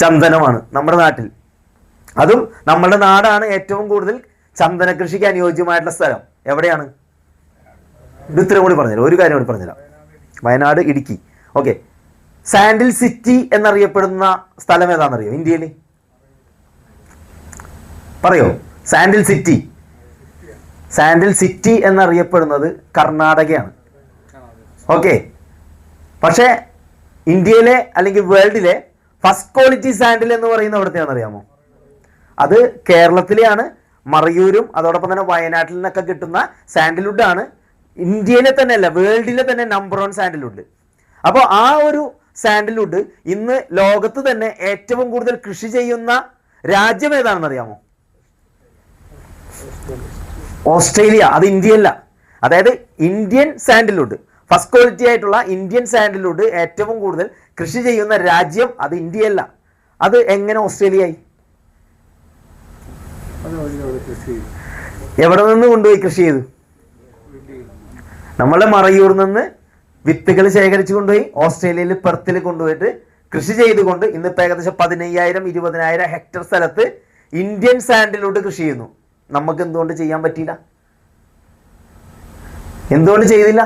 ചന്ദനമാണ് നമ്മുടെ നാട്ടിൽ. അതും നമ്മുടെ നാടാണ് ഏറ്റവും കൂടുതൽ ചന്ദന കൃഷിക്ക് അനുയോജ്യമായിട്ടുള്ള സ്ഥലം. എവിടെയാണ്? ഇത് ഇത്രയും കൂടി പറഞ്ഞുതരാം, ഒരു കാര്യം കൂടി പറഞ്ഞുതരാം. Wayanad, Idukki. Okay. Sandal city എന്നറിയപ്പെടുന്ന സ്ഥലം ഏതാണെന്നറിയോ ഇന്ത്യയിൽ? പറയോ? Sandal city. സാൻഡിൽ സിറ്റി എന്നറിയപ്പെടുന്നത് കർണാടകയാണ്. ഓക്കെ. പക്ഷേ ഇന്ത്യയിലെ അല്ലെങ്കിൽ വേൾഡിലെ ഫസ്റ്റ് ക്വാളിറ്റി സാൻഡിൽ എന്ന് പറയുന്നത് എവിടത്തെയാണെന്നറിയാമോ? അത് കേരളത്തിലെയാണ്. മറയൂരും അതോടൊപ്പം തന്നെ വയനാട്ടിൽ നിന്നൊക്കെ കിട്ടുന്ന സാൻഡിൽവുഡാണ് ഇന്ത്യയിലെ തന്നെ അല്ല വേൾഡിലെ തന്നെ നമ്പർ 1 സാൻഡിൽവുഡ്. അപ്പോൾ ആ ഒരു സാൻഡിൽവുഡ് ഇന്ന് ലോകത്ത് തന്നെ ഏറ്റവും കൂടുതൽ കൃഷി ചെയ്യുന്ന രാജ്യം ഏതാണെന്ന് അറിയാമോ? ഓസ്ട്രേലിയ. അത് ഇന്ത്യയല്ല. അതായത് ഇന്ത്യൻ സാൻഡിൽവുഡ്, ഫസ്റ്റ് ക്വാളിറ്റി ആയിട്ടുള്ള ഇന്ത്യൻ സാൻഡിൽവുഡ് ഏറ്റവും കൂടുതൽ കൃഷി ചെയ്യുന്ന രാജ്യം അത് ഇന്ത്യയല്ല. അത് എങ്ങനെ ഓസ്ട്രേലിയയായി? എവിടെ നിന്ന് കൊണ്ടുപോയി കൃഷി ചെയ്തു? നമ്മളെ മറയൂരിൽ നിന്ന് വിത്തുകൾ ശേഖരിച്ചു കൊണ്ടുപോയി ഓസ്ട്രേലിയയിൽ പെർത്തിൽ കൊണ്ടുപോയിട്ട് കൃഷി ചെയ്തുകൊണ്ട് ഇന്നിപ്പോൾ ഏകദേശം 15,000-20,000 ഹെക്ടർ സ്ഥലത്ത് ഇന്ത്യൻ സാൻഡിൽവുഡ് കൃഷി ചെയ്യുന്നു. നമുക്ക് എന്തുകൊണ്ട് ചെയ്യാൻ പറ്റിയില്ല? എന്തുകൊണ്ട് ചെയ്തില്ല?